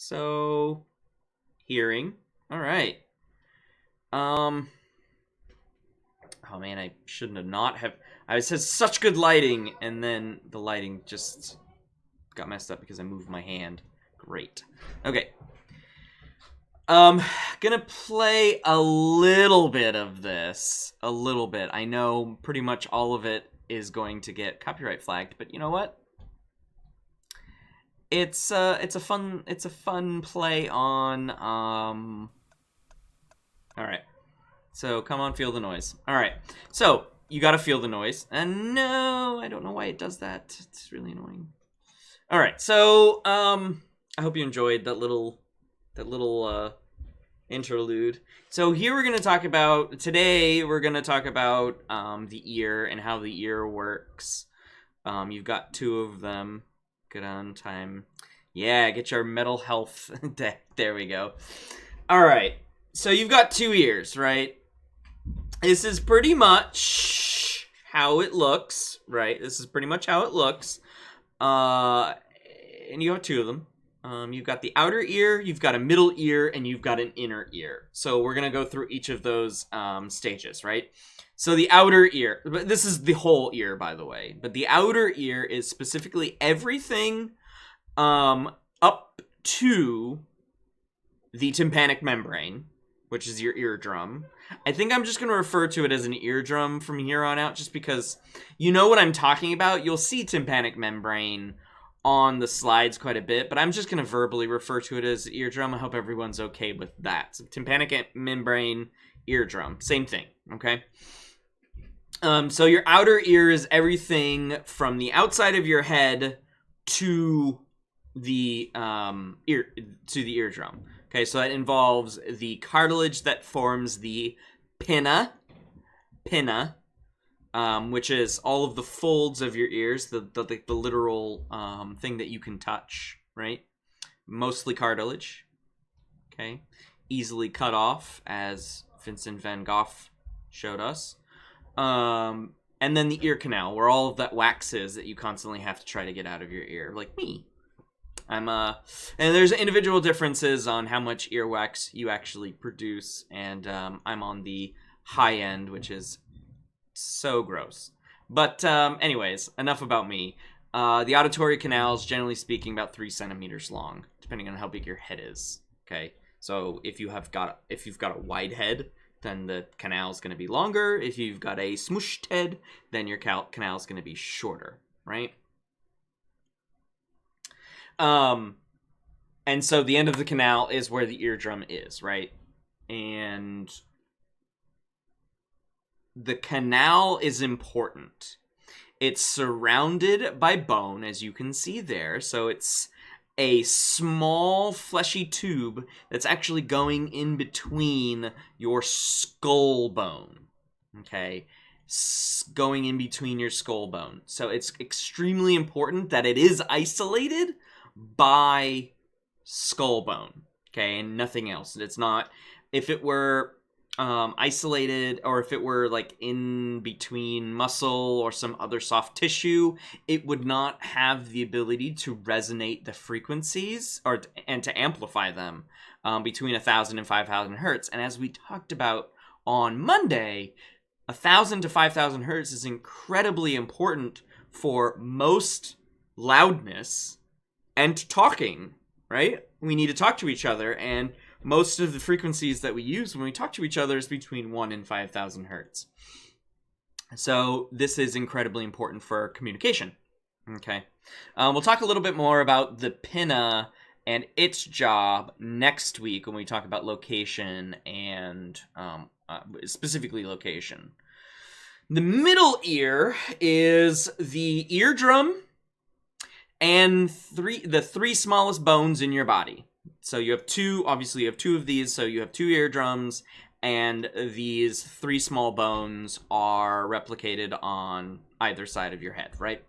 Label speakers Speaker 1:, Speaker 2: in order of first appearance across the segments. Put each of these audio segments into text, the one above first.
Speaker 1: So, hearing. All right. Oh man, I shouldn't have not have. I said such good lighting, and then the lighting just got messed up because I moved my hand. Great. Okay. Gonna play a little bit of this. A little bit. I know pretty much all of it is going to get copyright flagged, but you know what? It's a fun play on Alright. So come on, feel the noise. Alright. So you gotta feel the noise. And no, I don't know why it does that. It's really annoying. Alright, so I hope you enjoyed that little interlude. So here we're gonna talk about today we're gonna talk about the ear and how the ear works. You've got two of them. Good on time. Yeah, get your mental health deck. There we go. Alright. So you've got two ears, right? This is pretty much how it looks, right? This is pretty much how it looks. And you have two of them. You've got the outer ear, you've got a middle ear, and you've got an inner ear. So we're going to go through each of those stages, right? So the outer ear, but this is the whole ear, by the way. But the outer ear is specifically everything up to the tympanic membrane, which is your eardrum. I think I'm just going to refer to it as an eardrum from here on out, just because you know what I'm talking about. You'll see tympanic membrane on the slides quite a bit, but I'm just going to verbally refer to it as eardrum. I hope everyone's okay with that. So tympanic membrane, eardrum, same thing, okay? So your outer ear is everything from the outside of your head to the eardrum. Okay, so that involves the cartilage that forms the pinna, which is all of the folds of your ears, the literal thing that you can touch, right? Mostly cartilage, okay? Easily cut off, as Vincent van Gogh showed us. And then the ear canal, where all of that wax is that you constantly have to try to get out of your ear, like me. And there's individual differences on how much earwax you actually produce, and I'm on the high end, which is so gross. But anyways, enough about me. The auditory canal is, generally speaking, about 3 centimeters long, depending on how big your head is. Okay, so if you've got a wide head, then the canal is going to be longer. If you've got a smooshed head, then your canal is going to be shorter, right? And so the end of the canal is where the eardrum is, right? And the canal is important. It's surrounded by bone, as you can see there. So it's a small fleshy tube that's actually going in between your skull bone, okay? Going in between your skull bone. So it's extremely important that it is isolated by skull bone, okay, and nothing else. It's not, if it were isolated, or if it were like in between muscle or some other soft tissue, it would not have the ability to resonate the frequencies and to amplify them between 1,000 and 5,000 hertz. And as we talked about on Monday, 1,000 to 5,000 hertz is incredibly important for most loudness and talking, right? We need to talk to each other, and most of the frequencies that we use when we talk to each other is between 1 and 5,000 hertz. So this is incredibly important for communication, okay? We'll talk a little bit more about the pinna and its job next week when we talk about location and specifically location. The middle ear is the eardrum and the three smallest bones in your body. So you have two of these, so you have 2 eardrums, and these 3 small bones are replicated on either side of your head, right?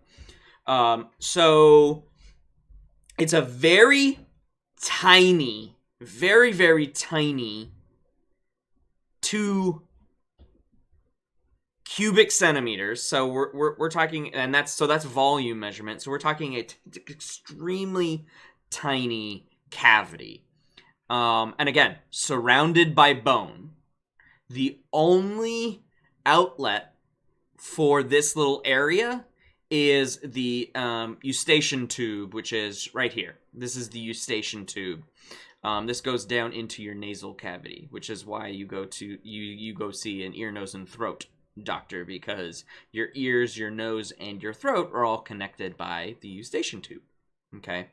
Speaker 1: So it's a very tiny, very, very tiny 2 cubic centimeters. So we're talking, and that's volume measurement. So we're talking extremely tiny cavity. And again, surrounded by bone. The only outlet for this little area is the Eustachian Tube, which is right here. This is the Eustachian Tube. This goes down into your nasal cavity, which is why you go to you go see an ear, nose, and throat doctor, because your ears, your nose, and your throat are all connected by the Eustachian Tube. Okay.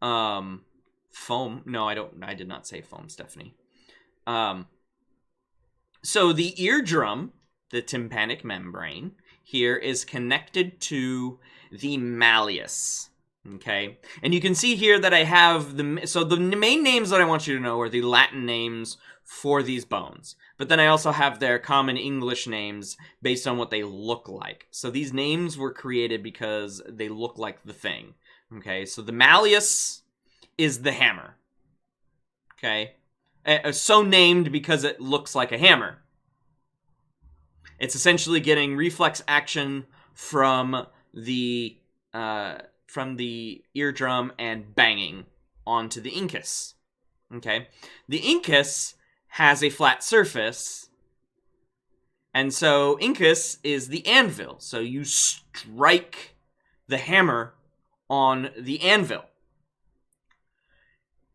Speaker 1: Foam. No, I did not say foam, Stephanie. So the eardrum, the tympanic membrane here, is connected to the malleus. Okay, and you can see here that I have the main names that I want you to know are the Latin names for these bones, but then I also have their common English names based on what they look like. So these names were created because they look like the thing. Okay, so the malleus is the hammer. Okay, so named because it looks like a hammer. It's essentially getting reflex action from the eardrum and banging onto the incus. Okay, the incus has a flat surface, and so incus is the anvil. So you strike the hammer on the anvil.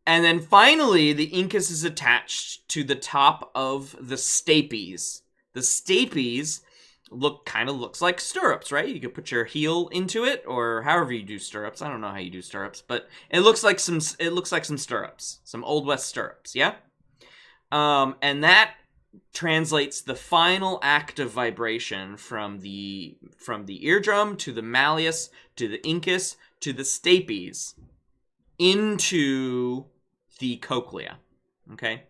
Speaker 1: And then finally, the incus is attached to the top of the stapes. The stapes looks like stirrups, right? You could put your heel into it, or however you do stirrups. I don't know how you do stirrups, but it looks like some stirrups, some Old West stirrups, yeah? And that translates the final act of vibration from the eardrum to the malleus to the incus to the stapes into the cochlea, okay?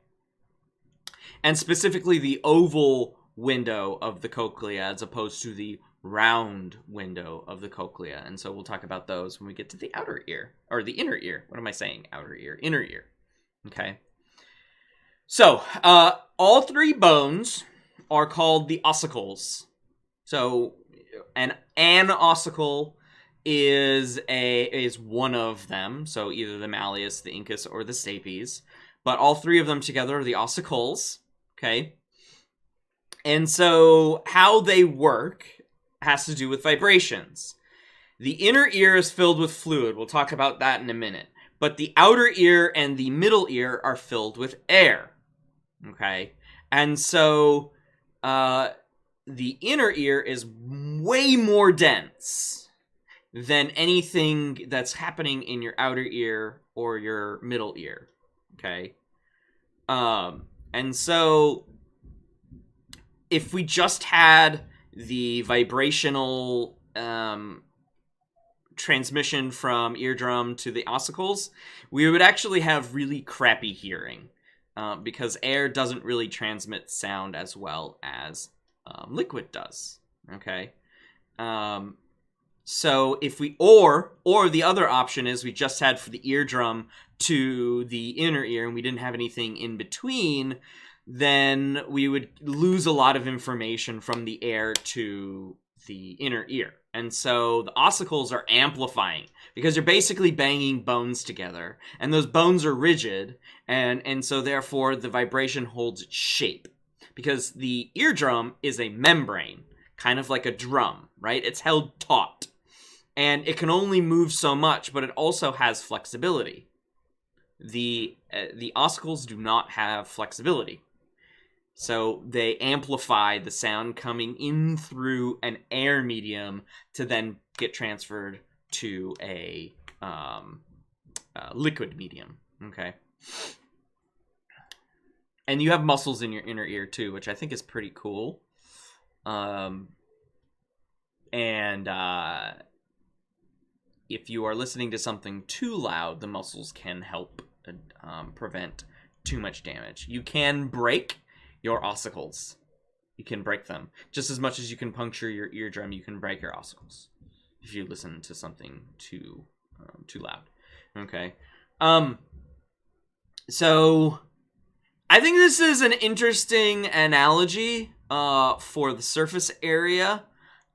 Speaker 1: And specifically the oval window of the cochlea as opposed to the round window of the cochlea. And so we'll talk about those when we get to the outer ear, or the inner ear. What am I saying? Outer ear, inner ear. Okay. So, all three bones are called the ossicles. So, an ossicle is one of them. So either the malleus, the incus, or the stapes. But all three of them together are the ossicles. Okay. And so how they work has to do with vibrations. The inner ear is filled with fluid. We'll talk about that in a minute. But the outer ear and the middle ear are filled with air. Okay? And so the inner ear is way more dense than anything that's happening in your outer ear or your middle ear. Okay? And so if we just had the vibrational transmission from eardrum to the ossicles, we would actually have really crappy hearing because air doesn't really transmit sound as well as liquid does. Okay, so if we or the other option is we just had for the eardrum to the inner ear and we didn't have anything in between, then we would lose a lot of information from the air to the inner ear. And so the ossicles are amplifying because you're basically banging bones together, and those bones are rigid, and so therefore the vibration holds its shape because the eardrum is a membrane, kind of like a drum, right? It's held taut, and it can only move so much, but it also has flexibility. The ossicles do not have flexibility. So they amplify the sound coming in through an air medium to then get transferred to a liquid medium. Okay. And you have muscles in your inner ear too, which I think is pretty cool. And if you are listening to something too loud, the muscles can help prevent too much damage. You can break your ossicles. You can break them. Just as much as you can puncture your eardrum, you can break your ossicles if you listen to something too loud. Okay. So I think this is an interesting analogy for the surface area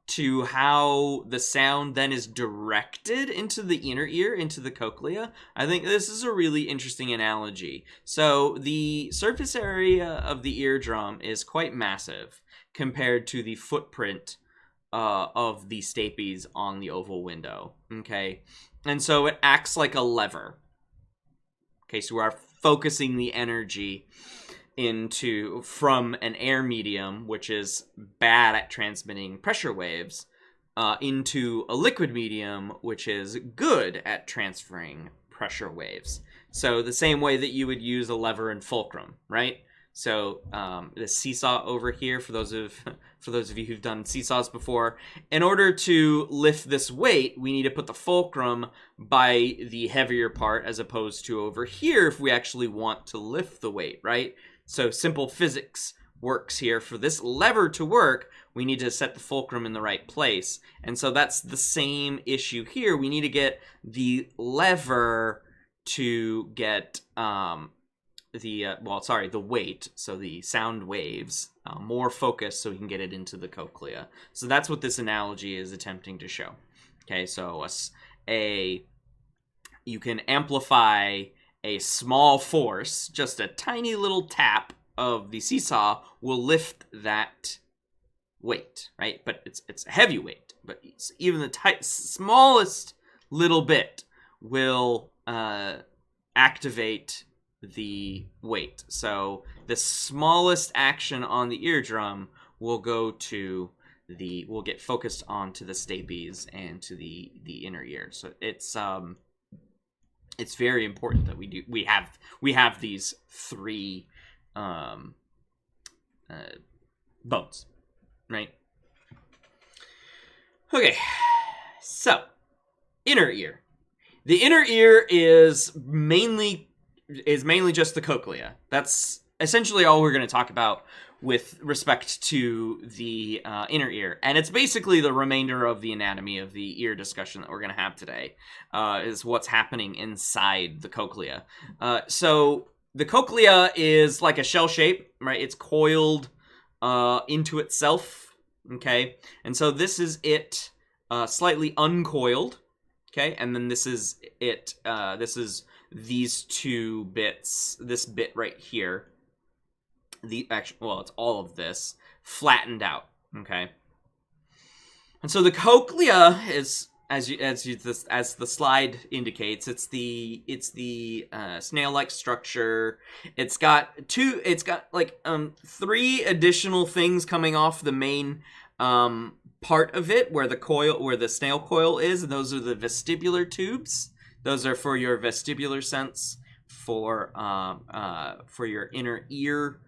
Speaker 1: to how the sound then is directed into the inner ear, into the cochlea. I think this is a really interesting analogy. So the surface area of the eardrum is quite massive compared to the footprint of the stapes on the oval window, okay? And so it acts like a lever. Okay, so we are focusing the energy from an air medium, which is bad at transmitting pressure waves, into a liquid medium, which is good at transferring pressure waves. So the same way that you would use a lever in fulcrum, right? So the seesaw over here, for those of you who've done seesaws before, in order to lift this weight, we need to put the fulcrum by the heavier part, as opposed to over here if we actually want to lift the weight, right? So simple physics works here. For this lever to work, we need to set the fulcrum in the right place. And so that's the same issue here. We need to get the lever to get the weight, so the sound waves, more focused so we can get it into the cochlea. So that's what this analogy is attempting to show. Okay, so you can amplify a small force, just a tiny little tap of the seesaw will lift that weight, right? But it's a heavy weight. But even the smallest little bit will activate the weight. So the smallest action on the eardrum will will get focused onto the stapes and to the inner ear. So it's very important that we have these three bones, right? Okay, so inner ear. The inner ear is mainly just the cochlea. That's essentially all we're going to talk about with respect to the inner ear. And it's basically the remainder of the anatomy of the ear discussion that we're going to have today, is what's happening inside the cochlea. So the cochlea is like a shell shape, right? It's coiled into itself, okay? And so this is it slightly uncoiled, okay? And then this is it. This is these two bits, this bit right here. It's all of this flattened out, okay? And so the cochlea is, as the slide indicates, it's the snail-like structure. It's got three additional things coming off the main part of it, where the snail coil is, and those are the vestibular tubes. Those are for your vestibular sense, for your inner ear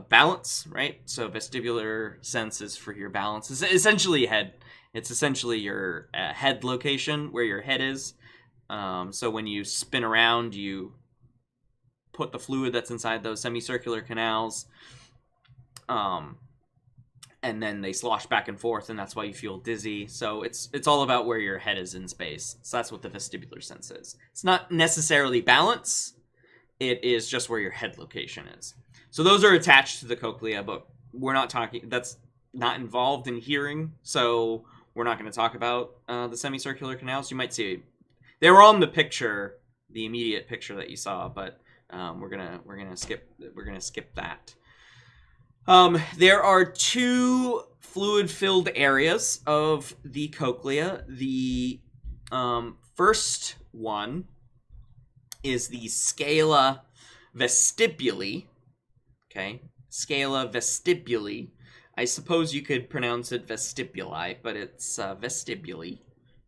Speaker 1: balance, right? So vestibular sense is for your balance. It's essentially head. It's essentially your head location, where your head is. So when you spin around, you put the fluid that's inside those semicircular canals, and then they slosh back and forth, and that's why you feel dizzy. So it's all about where your head is in space. So that's what the vestibular sense is. It's not necessarily balance. It is just where your head location is. So those are attached to the cochlea, but we're not talking, that's not involved in hearing, so we're not going to talk about the semicircular canals. You might see, they were on the picture, the immediate picture that you saw, but we're gonna skip that. There are two fluid-filled areas of the cochlea. The first one is the scala vestibuli. Okay, scala vestibuli. I suppose you could pronounce it vestibuli, but it's vestibuli.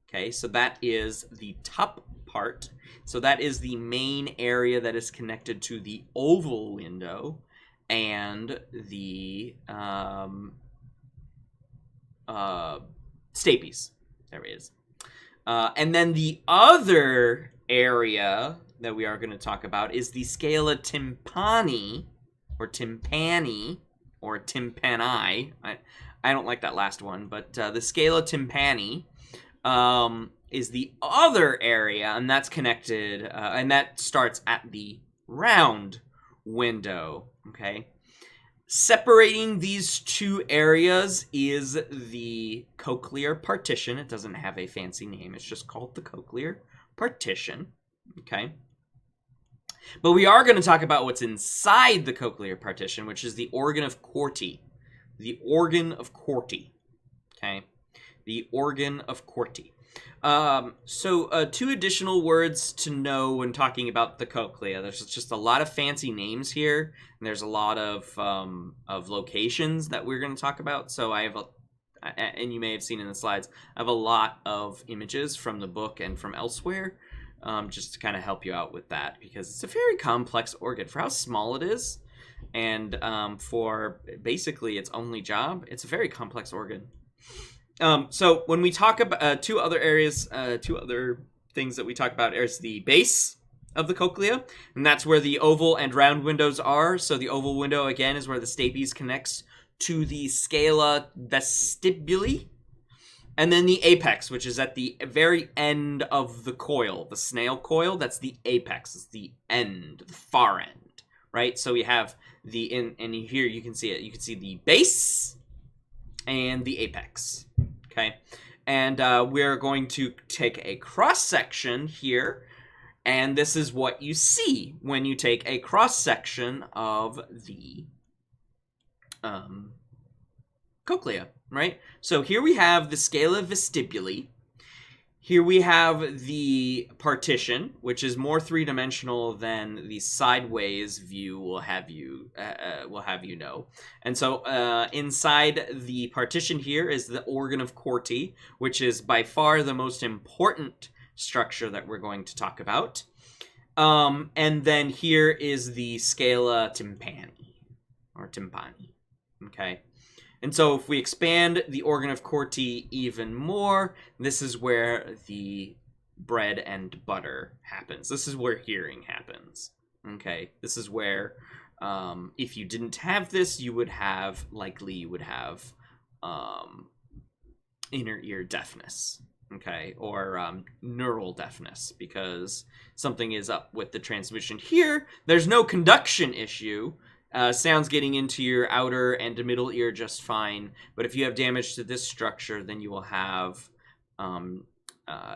Speaker 1: Okay, so that is the top part. So that is the main area that is connected to the oval window and the stapes. There it is. And then the other area that we are going to talk about is the Scale of Tympani, or Tympani, or Tympani. I don't like that last one, but the Scale of Tympani is the other area, and that's connected, and that starts at the round window, okay? Separating these two areas is the cochlear partition. It doesn't have a fancy name. It's just called the cochlear partition. Okay. But we are going to talk about what's inside the cochlear partition, which is the organ of Corti. The organ of Corti. Okay. The organ of Corti. So two additional words to know when talking about the cochlea. There's just a lot of fancy names here, and there's a lot of locations that we're going to talk about. So I have and you may have seen in the slides, I have a lot of images from the book and from elsewhere, just to kind of help you out with that, because it's a very complex organ for how small it is, and for basically its only job. It's a very complex organ. So when we talk about two other things that we talk about is the base of the cochlea, and that's where the oval and round windows are. So the oval window, again, is where the stapes connects to the scala vestibuli, and then the apex, which is at the very end of the coil, the snail coil. That's the apex. It's the end, the far end, right? So we have and here you can see it. You can see the base and the apex. Okay, and we're going to take a cross-section here, and this is what you see when you take a cross-section of the cochlea, right? So here we have the scala vestibuli. Here we have the partition, which is more three-dimensional than the sideways view will have you know. And so inside the partition here is the organ of Corti, which is by far the most important structure that we're going to talk about. And then here is the Scala Tympani, or Tympani, okay? And so if we expand the organ of Corti even more, this is where the bread and butter happens. This is where hearing happens. Okay, this is where if you didn't have this, you would have inner ear deafness. Okay, or neural deafness, because something is up with the transmission. Here, there's no conduction issue. Sounds getting into your outer and middle ear just fine, but if you have damage to this structure, then you will have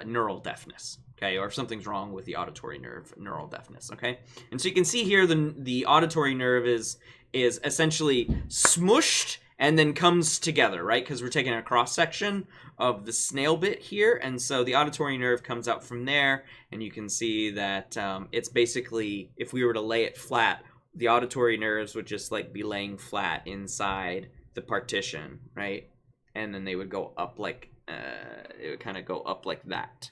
Speaker 1: neural deafness, okay? Or if something's wrong with the auditory nerve, neural deafness, okay? And so you can see here the auditory nerve is essentially smushed and then comes together, right? Because we're taking a cross-section of the snail bit here, and so the auditory nerve comes out from there, and you can see that it's basically, if we were to lay it flat, the auditory nerves would just like be laying flat inside the partition, right? And then they would go up like, it would kind of go up like that.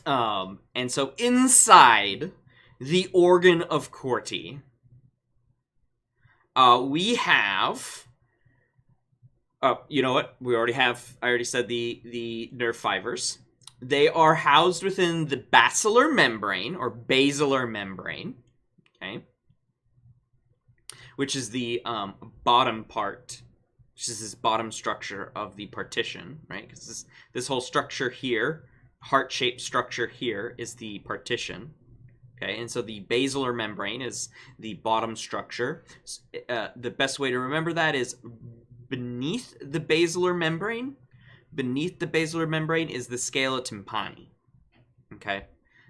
Speaker 1: And so inside the organ of Corti, we have, you know what? I already said the nerve fibers. They are housed within the basilar membrane or basilar membrane, okay? Which is the bottom part, which is this bottom structure of the partition, right? Because this whole structure here, heart-shaped structure here, is the partition, okay? And so the basilar membrane is the bottom structure. The best way to remember that is beneath the basilar membrane. Beneath the basilar membrane is the Scala Tympani, okay?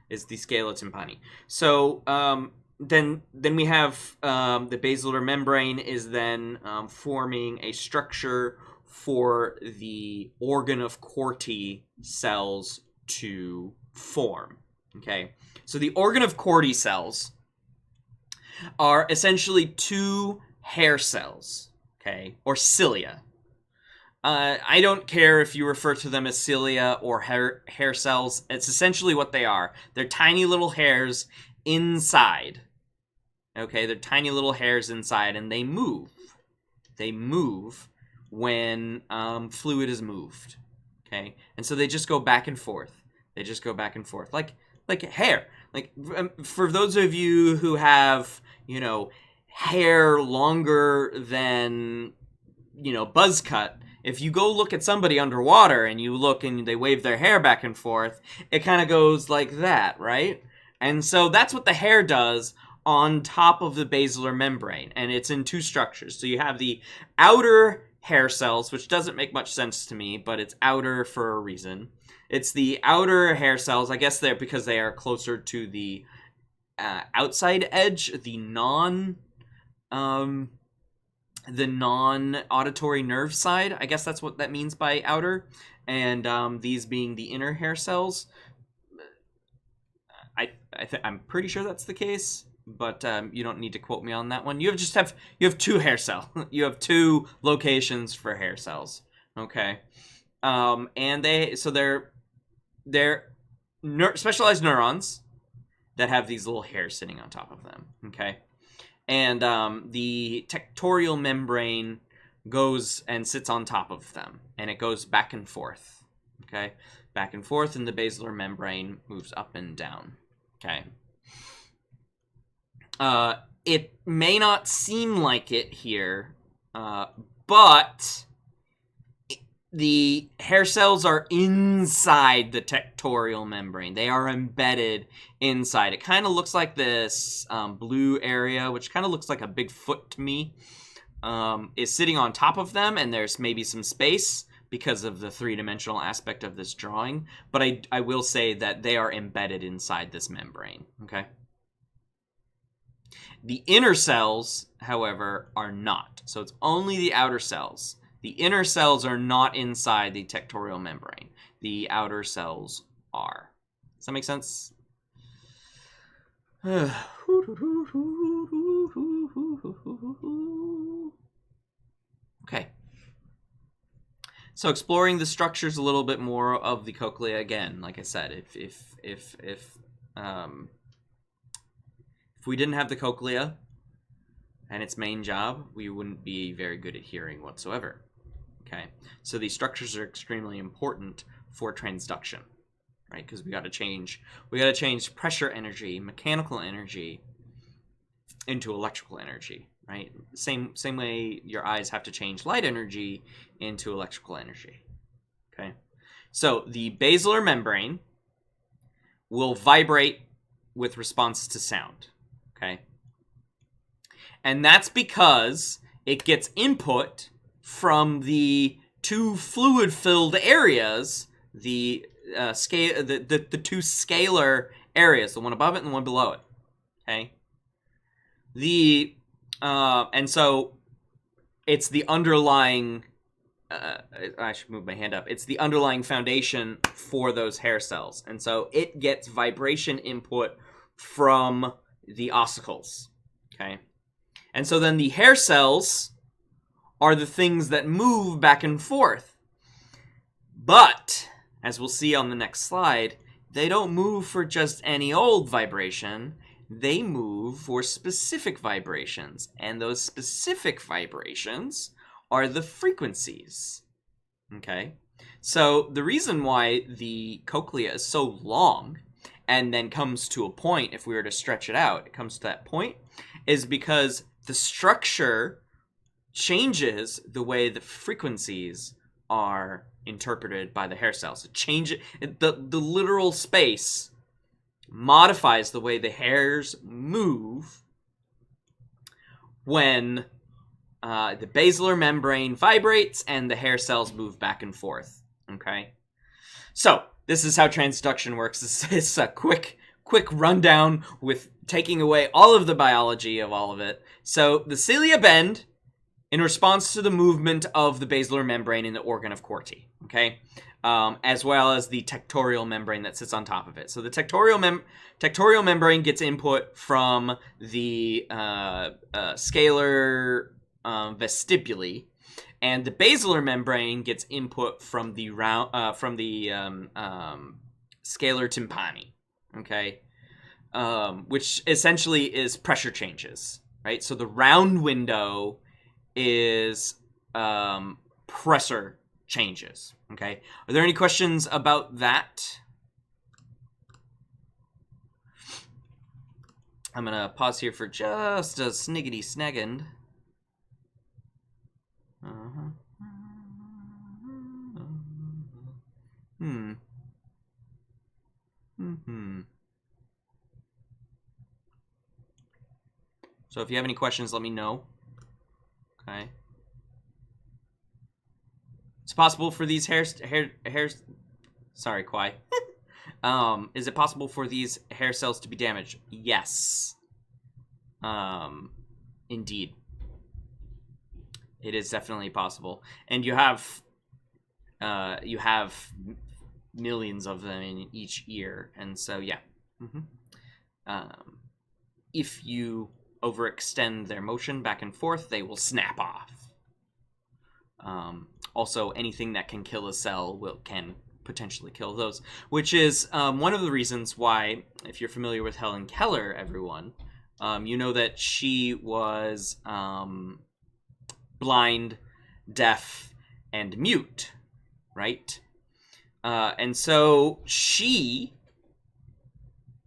Speaker 1: Is the Scala Tympani. So, Then we have the basilar membrane is then forming a structure for the organ of Corti cells to form. Okay, so the organ of Corti cells are essentially two hair cells, okay, or cilia. I don't care if you refer to them as cilia or hair cells. It's essentially what they are. They're tiny little hairs inside. Okay, they're tiny little hairs inside, and they move. They move when fluid is moved. Okay, and so they just go back and forth. They just go back and forth, like hair. Like for those of you who have, hair longer than, buzz cut. If you go look at somebody underwater and you look and they wave their hair back and forth, it kind of goes like that, right? And so that's what the hair does on top of the basilar membrane, and it's in two structures. So you have the outer hair cells, which doesn't make much sense to me, but it's outer for a reason. It's the outer hair cells, I guess they're because they are closer to the outside edge, the non-auditory nerve side. I guess that's what that means by outer. And these being the inner hair cells. I'm pretty sure that's the case, but you don't need to quote me on that one. You have two hair cells. You have two locations for hair cells. Okay, and they're specialized neurons that have these little hairs sitting on top of them. Okay, and the tectorial membrane goes and sits on top of them, and it goes back and forth. Okay, back and forth, and the basilar membrane moves up and down. Okay. It may not seem like it here, but the hair cells are inside the tectorial membrane. They are embedded inside. It kind of looks like this blue area, which kind of looks like a big foot to me, is sitting on top of them, and there's maybe some space because of the three-dimensional aspect of this drawing, but I will say that they are embedded inside this membrane, okay? The inner cells, however, are not. So it's only the outer cells. The inner cells are not inside the tectorial membrane. The outer cells are. Does that make sense? Okay. So exploring the structures a little bit more of the cochlea again. Like I said, if we didn't have the cochlea and its main job, we wouldn't be very good at hearing whatsoever. Okay, so these structures are extremely important for transduction, right? Because we got to change pressure energy, mechanical energy, into electrical energy, right? Same way your eyes have to change light energy into electrical energy. Okay, so the basilar membrane will vibrate with response to sound. Okay, and that's because it gets input from the two fluid-filled areas, the two scalar areas, the one above it and the one below it. Okay, and so it's the underlying. I should move my hand up. It's the underlying foundation for those hair cells, and so it gets vibration input from the ossicles. Okay, and so then the hair cells are the things that move back and forth. But, as we'll see on the next slide, they don't move for just any old vibration. They move for specific vibrations. And those specific vibrations are the frequencies. Okay? So, the reason why the cochlea is so long and then comes to a point, if we were to stretch it out, it comes to that point, is because the structure changes the way the frequencies are interpreted by the hair cells. It changes the literal space modifies the way the hairs move when the basilar membrane vibrates and the hair cells move back and forth. Okay, so this is how transduction works. This is a quick rundown with taking away all of the biology of all of it. So the cilia bend in response to the movement of the basilar membrane in the organ of Corti, okay? As well as the tectorial membrane that sits on top of it. So the tectorial membrane gets input from the scalar vestibuli, and the basilar membrane gets input from the scalar tympani, okay? Which essentially is pressure changes, right? So the round window is pressure changes. Okay, are there any questions about that? I'm gonna pause here for just a sniggity snaggend. So if you have any questions, let me know. Okay. It's possible for these hairs. Sorry, Kwai. Is it possible for these hair cells to be damaged? Yes. Indeed. It is definitely possible. And you have millions of them in each ear, and so yeah. If you overextend their motion back and forth, they will snap off. Also, anything that can kill a cell can potentially kill those, which is one of the reasons why, if you're familiar with Helen Keller, everyone, you know that she was blind, deaf, and mute, right? And so she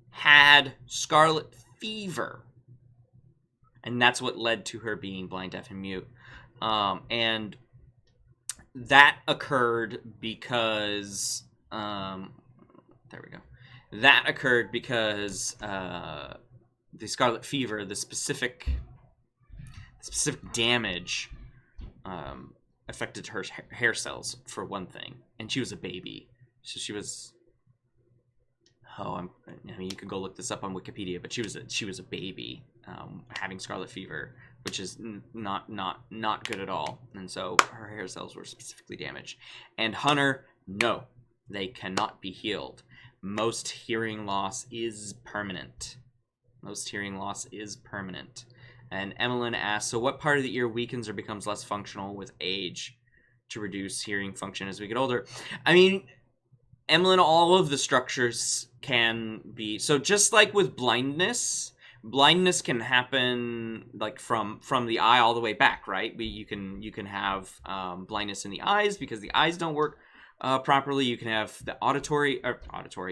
Speaker 1: had scarlet fever, and that's what led to her being blind, deaf, and mute. And that occurred because there we go. That occurred because the scarlet fever, the specific damage, affected her hair cells for one thing, and she was a baby, so she was. I mean, you could go look this up on Wikipedia, but she was a baby having scarlet fever, which is not good at all, and so her hair cells were specifically damaged. And Hunter, no, they cannot be healed. Most hearing loss is permanent. And Emmeline asks, so what part of the ear weakens or becomes less functional with age to reduce hearing function as we get older? I mean, Emmeline, all of the structures can be... So just like with blindness can happen like from the eye all the way back, right? You can have blindness in the eyes because the eyes don't work properly. You can have the auditory.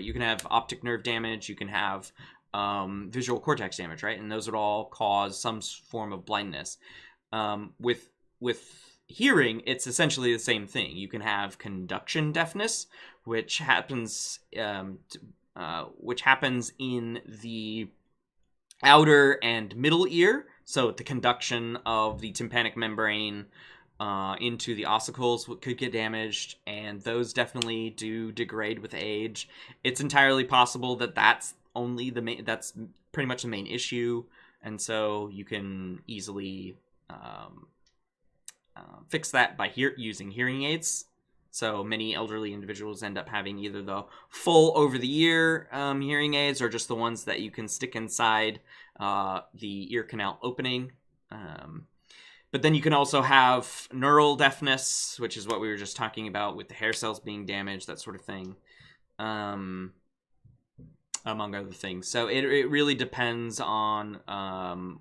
Speaker 1: You can have optic nerve damage. You can have visual cortex damage, right? And those would all cause some form of blindness. With hearing, it's essentially the same thing. You can have conduction deafness, which happens in the outer and middle ear. So the conduction of the tympanic membrane into the ossicles could get damaged, and those definitely do degrade with age. It's entirely possible that that's pretty much the main issue, and so you can easily fix that by using hearing aids. So many elderly individuals end up having either the full over-the-ear hearing aids or just the ones that you can stick inside the ear canal opening. But then you can also have neural deafness, which is what we were just talking about with the hair cells being damaged, that sort of thing, among other things. So it really depends on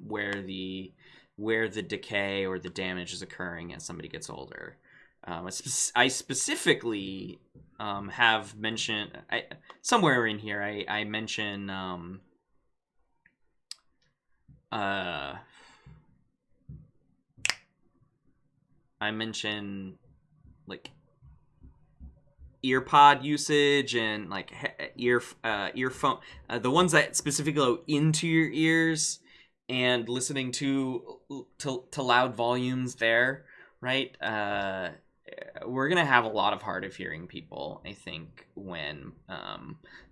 Speaker 1: where the decay or the damage is occurring as somebody gets older. I specifically have mentioned somewhere in here. I mention like earpod usage and like earphone, the ones that specifically go into your ears and listening to loud volumes there, right? We're gonna have a lot of hard of hearing people, I think, when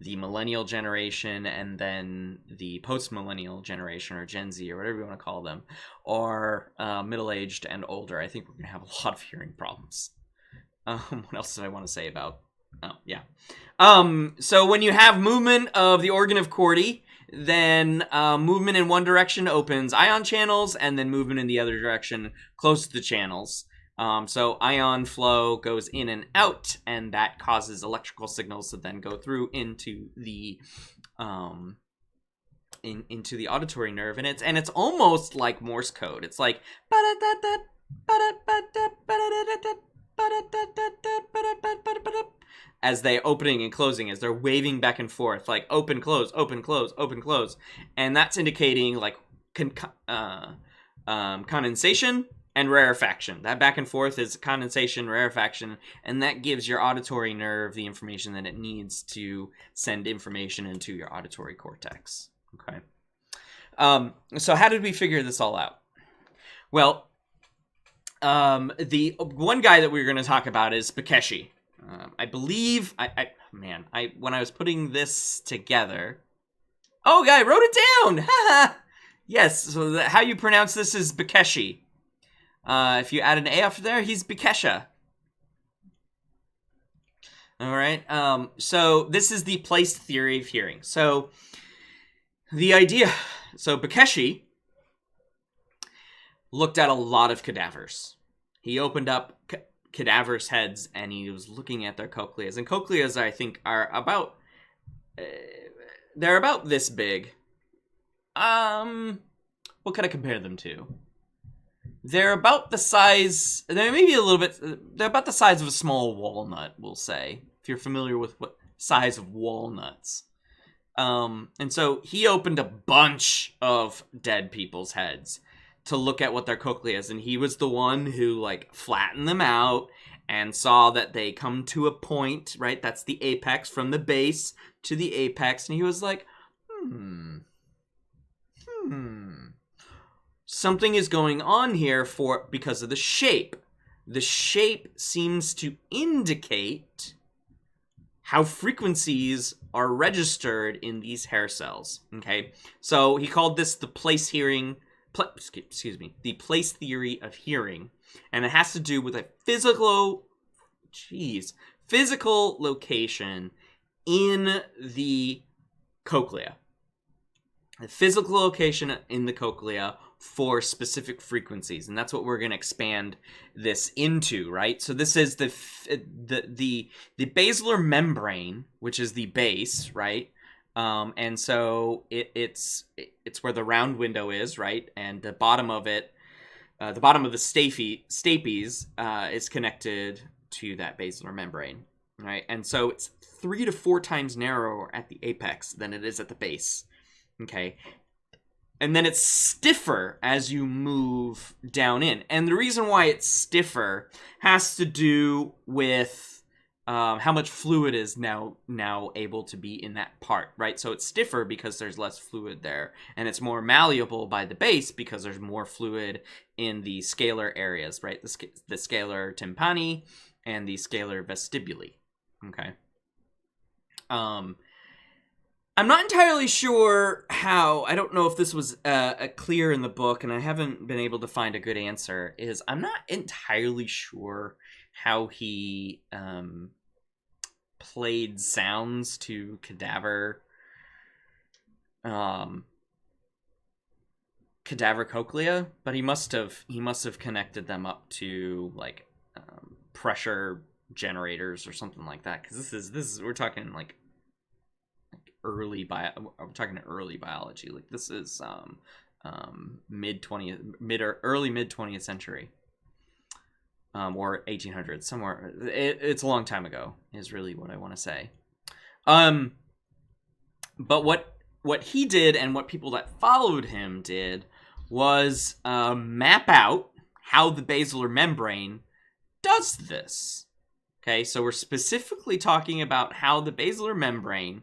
Speaker 1: the millennial generation and then the post-millennial generation, or Gen Z, or whatever you want to call them, are middle-aged and older. I think we're gonna have a lot of hearing problems. What else did I want to say about? Oh, yeah. So when you have movement of the organ of Corti, then movement in one direction opens ion channels, and then movement in the other direction closes the channels. So ion flow goes in and out, and that causes electrical signals to then go through into the into the auditory nerve, and it's almost like Morse code. It's like as they opening and closing, as they're waving back and forth, like open, close, open, close, open, close, and that's indicating like condensation and rarefaction. That back and forth is condensation, rarefaction, and that gives your auditory nerve the information that it needs to send information into your auditory cortex. Okay. So how did we figure this all out? Well, the one guy that we're going to talk about is Bakeshi. I believe, when I was putting this together... Oh, I wrote it down! Yes, so how you pronounce this is Bakeshi. If you add an A after there, he's Bakesha. Alright, so this is the place theory of hearing. So, the idea... So, Bakeshi looked at a lot of cadavers. He opened up cadavers' heads, and he was looking at their cochleas. And cochleas, I think, are about... they're about this big. What can I compare them to? They're about the size... They're maybe a little bit... They're about the size of a small walnut, we'll say. If you're familiar with what size of walnuts. And so he opened a bunch of dead people's heads to look at what their cochlea is. And he was the one who, like, flattened them out and saw that they come to a point, right? That's the apex, from the base to the apex. And he was like, something is going on here because of the shape. The shape seems to indicate how frequencies are registered in these hair cells. Okay, so he called this the place theory of hearing, and it has to do with a physical location in the cochlea. The physical location in the cochlea for specific frequencies, and that's what we're going to expand this into, right? So this is the basilar membrane, which is the base, right? And so it's where the round window is, right? And the bottom of it, the bottom of the stapes is connected to that basilar membrane, right? And so it's 3 to 4 times narrower at the apex than it is at the base. Okay. And then it's stiffer as you move down in. And the reason why it's stiffer has to do with how much fluid is now able to be in that part, right? So it's stiffer because there's less fluid there. And it's more malleable by the base because there's more fluid in the scalar areas, right? The scalar tympani and the scalar vestibuli. Okay. I'm not entirely sure how, I don't know if this was clear in the book, and I haven't been able to find a good answer, I'm not entirely sure how he played sounds to cadaver cochlea, but he must have connected them up to, like, pressure generators or something like that, because this is we're talking like early biology. Like, this is early mid 20th century, or 1800s, somewhere. It's a long time ago is really what I want to say. But what he did, and what people that followed him did, was map out how the basilar membrane does this. Okay, so we're specifically talking about how the basilar membrane,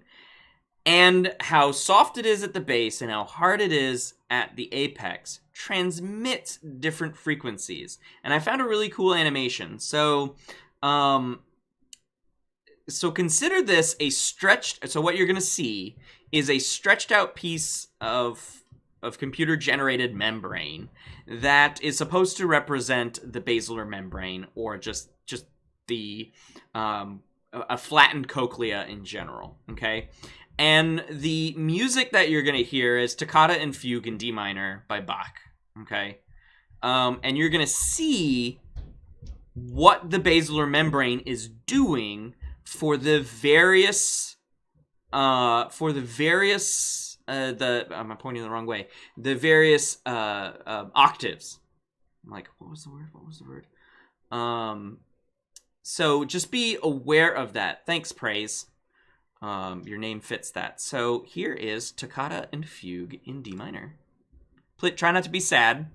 Speaker 1: and how soft it is at the base and how hard it is at the apex, transmits different frequencies. And I found a really cool animation. So consider this a stretched... So what you're going to see is a stretched out piece of computer-generated membrane that is supposed to represent the basilar membrane, or just the... a flattened cochlea in general, okay? And the music that you're going to hear is Toccata and Fugue in D minor by Bach, okay? And you're going to see what the basilar membrane is doing for the various, I'm pointing the wrong way, the various octaves. I'm like, what was the word? So just be aware of that. Thanks, Praise. Your name fits that. So here is Toccata and Fugue in D minor. Try not to be sad.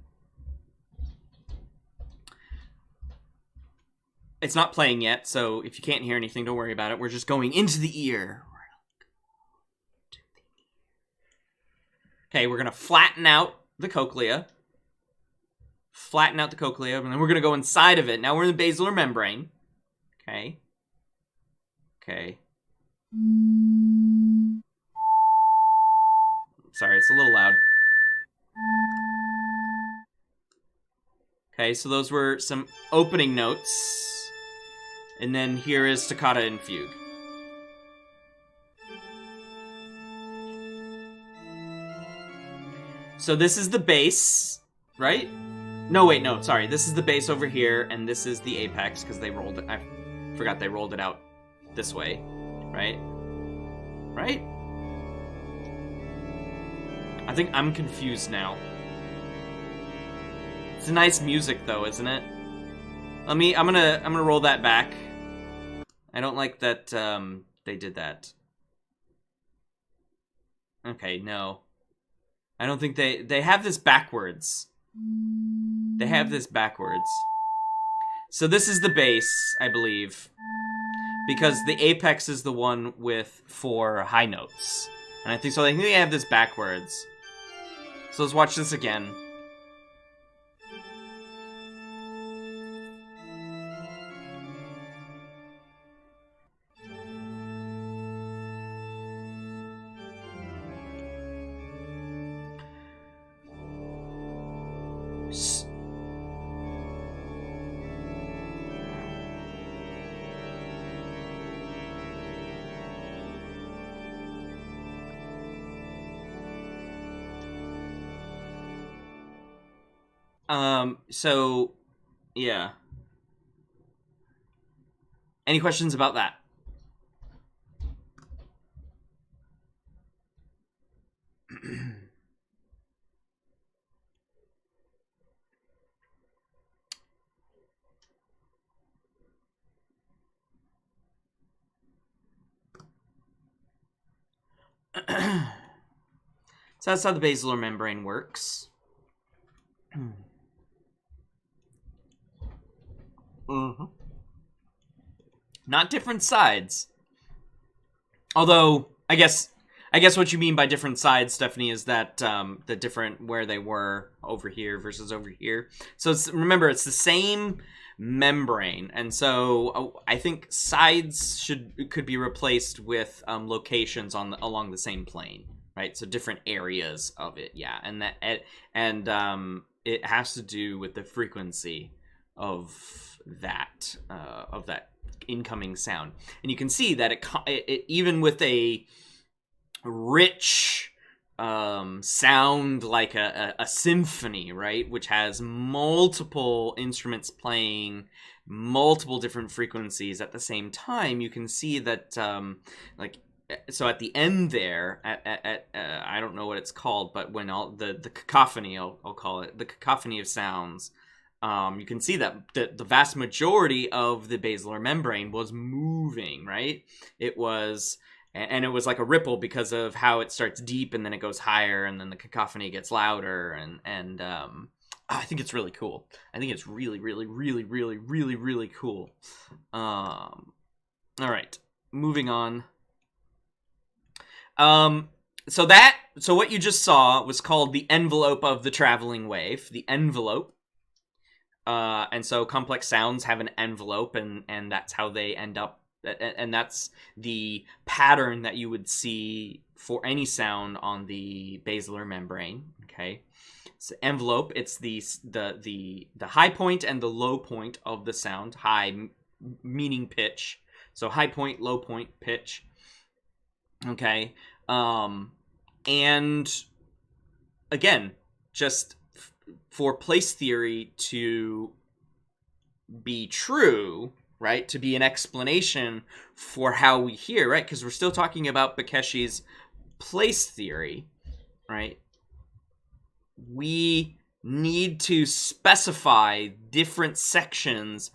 Speaker 1: It's not playing yet, so if you can't hear anything, don't worry about it. We're just going into the ear. Okay, we're going to flatten out the cochlea. Flatten out the cochlea, and then we're going to go inside of it. Now we're in the basilar membrane. Okay. Okay. Sorry, it's a little loud. Okay, so those were some opening notes. And then here is Toccata and Fugue. So this is the bass, right? No, wait, no, sorry. This is the bass over here, and this is the apex, because they rolled it. I forgot they rolled it out this way, right? Right? I think I'm confused now. It's nice music, though, isn't it? I'm gonna roll that back. I don't like that they did that. Okay, no. I don't think they have this backwards. They have this backwards. So this is the bass, I believe, because the apex is the one with 4 high notes. And I think so. I think they have this backwards. So let's watch this again. So, yeah. Any questions about that? So that's how the basilar membrane works. Mm-hmm. Not different sides. Although, I guess what you mean by different sides, Stephanie, is that the different where they were over here versus over here. So remember, it's the same membrane, and so I think sides could be replaced with locations along the same plane, right? So different areas of it, yeah, and it has to do with the frequency of that incoming sound. And you can see that it even with a rich sound like a symphony, right, which has multiple instruments playing multiple different frequencies at the same time, you can see that so at the end there at I don't know what it's called, but when all the cacophony, I'll call it the cacophony of sounds, you can see that the vast majority of the basilar membrane was moving, right? It was, and it was like a ripple because of how it starts deep and then it goes higher and then the cacophony gets louder, and I think it's really cool. I think it's really, really, really, really, really, really cool. All right, moving on. So what you just saw was called the envelope of the traveling wave, the envelope. And so complex sounds have an envelope, and that's how they end up, and that's the pattern that you would see for any sound on the basilar membrane. Okay, so envelope, it's the high point and the low point of the sound. High meaning pitch, so high point, low point, pitch. Okay, and again, just for place theory to be true, right, to be an explanation for how we hear, right, because we're still talking about Bekeshi's place theory, right, we need to specify different sections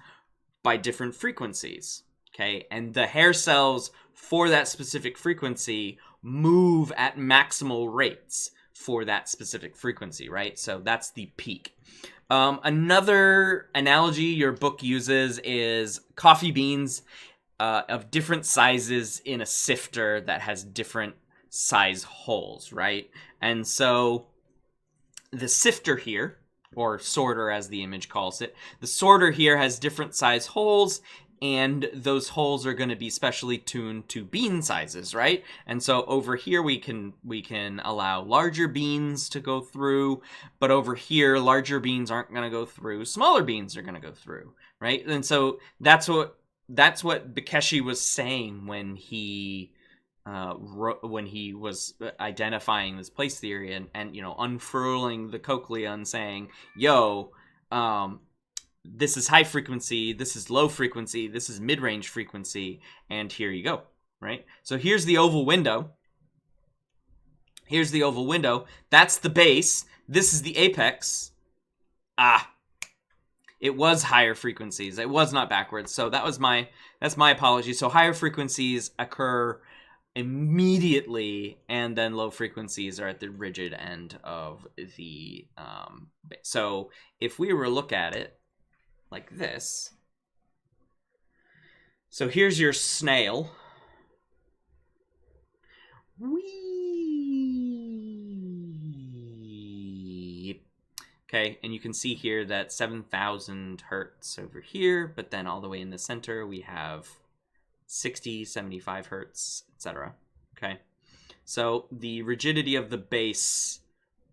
Speaker 1: by different frequencies, okay, and the hair cells for that specific frequency move at maximal rates for that specific frequency, right? So that's the peak. Another analogy your book uses is coffee beans of different sizes in a sifter that has different size holes, right? And so the sifter here, or sorter as the image calls it, the sorter here has different size holes, and those holes are going to be specially tuned to bean sizes, right? And so over here we can allow larger beans to go through, but over here larger beans aren't going to go through, smaller beans are going to go through, right? And so that's what Bekeshi was saying when he was identifying this place theory and you know, unfurling the cochlea and saying, yo, this is high frequency, this is low frequency, this is mid-range frequency, and here you go, right? So here's the oval window. Here's the oval window. That's the base. This is the apex. It was higher frequencies. It was not backwards. So that's my apology. So higher frequencies occur immediately, and then low frequencies are at the rigid end of the so if we were to look at it like this, so here's your snail. Whee! Okay, and you can see here that 7,000 hertz over here, but then all the way in the center we have 60, 75 hertz, etc. Okay, so the rigidity of the base,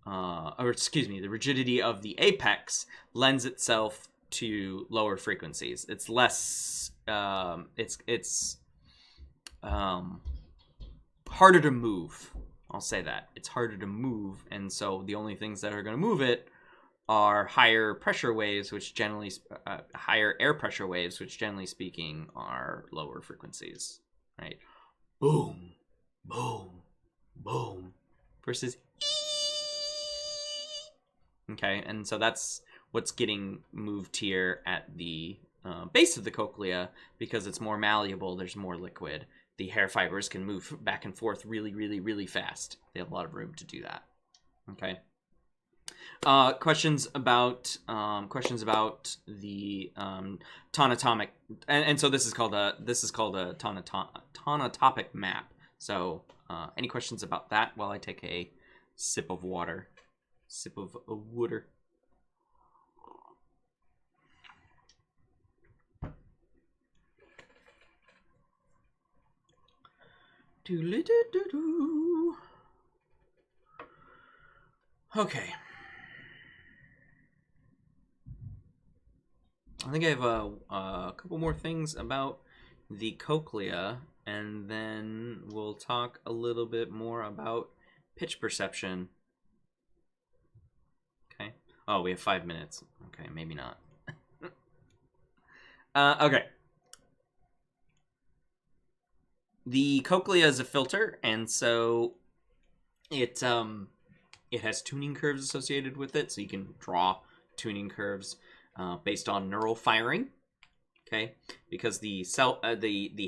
Speaker 1: the rigidity of the apex lends itself to lower frequencies. It's less, it's harder to move. I'll say that. It's harder to move, and so the only things that are going to move it are higher pressure waves, which generally, higher air pressure waves, which generally speaking are lower frequencies, right? Boom, boom, boom, versus okay, and so that's what's getting moved here at the base of the cochlea, because it's more malleable, there's more liquid. The hair fibers can move back and forth really, really, really fast. They have a lot of room to do that. Okay. Questions about the tonatomic, and so this is called a tonatopic map. So any questions about that while I take a sip of water? Sip of water. Okay. I think I have a couple more things about the cochlea, and then we'll talk a little bit more about pitch perception. Okay. Oh, we have 5 minutes. Okay, maybe not. Okay. The cochlea is a filter, and so it has tuning curves associated with it, so you can draw tuning curves based on neural firing. Okay, because the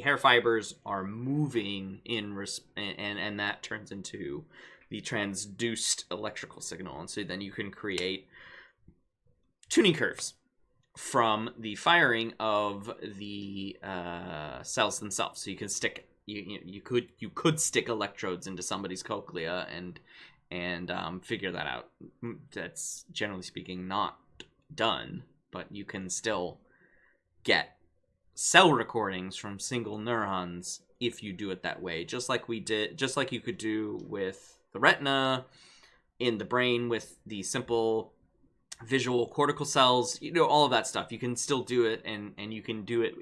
Speaker 1: hair fibers are moving and that turns into the transduced electrical signal, and so then you can create tuning curves from the firing of the cells themselves. So you can stick you could stick electrodes into somebody's cochlea and figure that out. That's generally speaking not done, but you can still get cell recordings from single neurons if you do it that way, just like you could do with the retina in the brain with the simple visual cortical cells, all of that stuff. You can still do it, and you can do it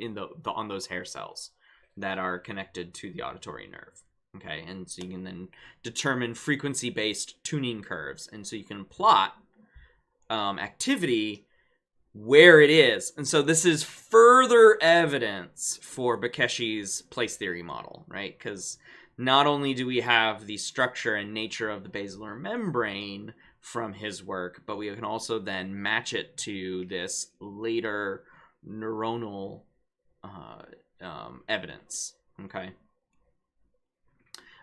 Speaker 1: on those hair cells that are connected to the auditory nerve. Okay, and so you can then determine frequency-based tuning curves, and so you can plot activity where it is. And so this is further evidence for Bekeshi's place theory model, right? Because not only do we have the structure and nature of the basilar membrane from his work, but we can also then match it to this later neuronal evidence, okay?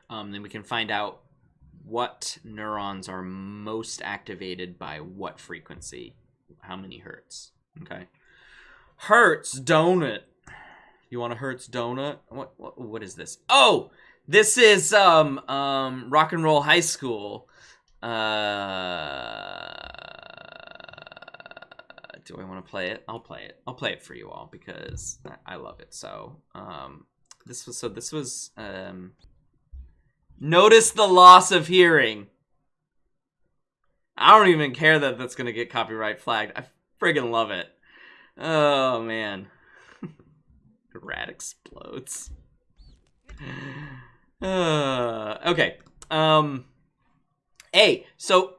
Speaker 1: Then we can find out what neurons are most activated by what frequency, how many hertz, okay? Hertz donut. You want a Hertz donut? What is this? Oh, This is Rock and Roll High School. Do I want to play it? I'll play it. I'll play it for you all because I love it. So, this was notice the loss of hearing. I don't even care that that's gonna get copyright flagged. I friggin' love it. Oh man. Rat explodes. Okay. Hey, so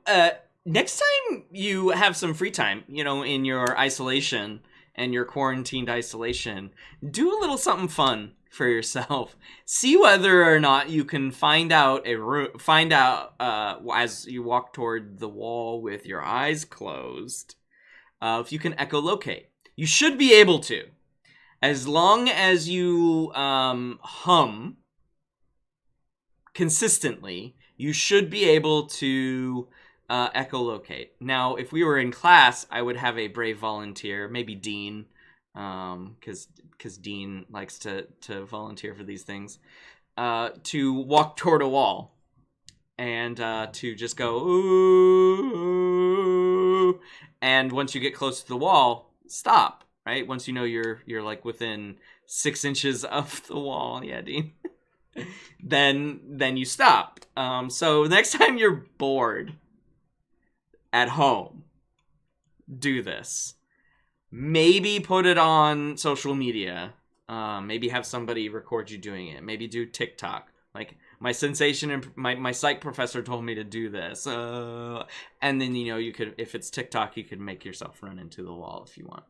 Speaker 1: next time you have some free time, you know, in your isolation and your quarantined isolation, do a little something fun for yourself. See whether or not you can find out as you walk toward the wall with your eyes closed, if you can echolocate. You should be able to, as long as you hum consistently. You should be able to echolocate. Now, if we were in class, I would have a brave volunteer, maybe Dean, because Dean likes to volunteer for these things, to walk toward a wall and to just go, ooh, and once you get close to the wall, stop, right? Once you know you're like within 6 inches of the wall, yeah, Dean. then you stop. So next time you're bored at home, do this. Maybe put it on social media. Maybe have somebody record you doing it. Maybe do TikTok. Like my sensation and my psych professor told me to do this. And then, you know, you could, if it's TikTok, you could make yourself run into the wall if you want.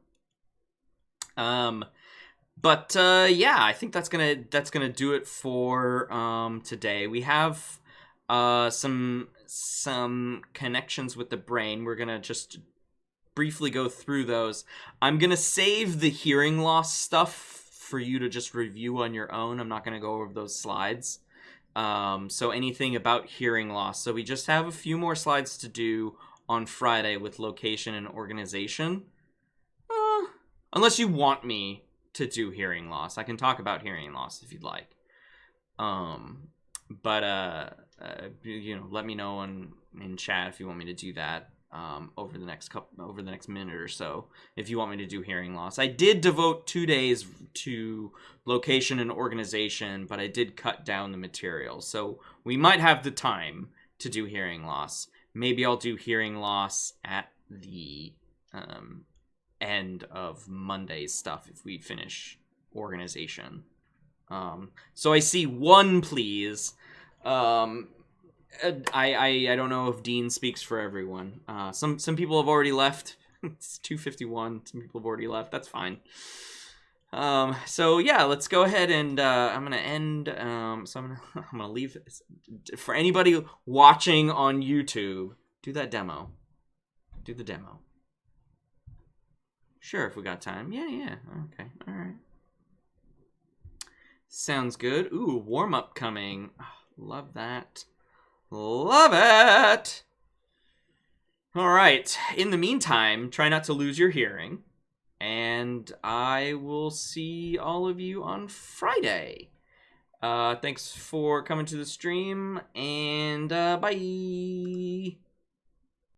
Speaker 1: But yeah, I think that's gonna do it for today. We have some connections with the brain. We're gonna just briefly go through those. I'm gonna save the hearing loss stuff for you to just review on your own. I'm not gonna go over those slides. So anything about hearing loss. So we just have a few more slides to do on Friday with location and organization. Unless you want me to do hearing loss, I can talk about hearing loss if you'd like. But you know, let me know in chat if you want me to do that over the next minute or so. If you want me to do hearing loss, I did devote 2 days to location and organization, but I did cut down the material, so we might have the time to do hearing loss. Maybe I'll do hearing loss at the end of Monday's stuff if we finish organization. So I see one, please. I don't know if Dean speaks for everyone. Some people have already left. It's 2:51. Some people have already left. That's fine. So yeah, let's go ahead and I'm gonna end. So I'm gonna leave this. For anybody watching on YouTube, do that demo. Do the demo. Sure, if we got time. Yeah. Okay, all right. Sounds good. Ooh, warm-up coming. Oh, love that. Love it! All right. In the meantime, try not to lose your hearing. And I will see all of you on Friday. Thanks for coming to the stream, and bye!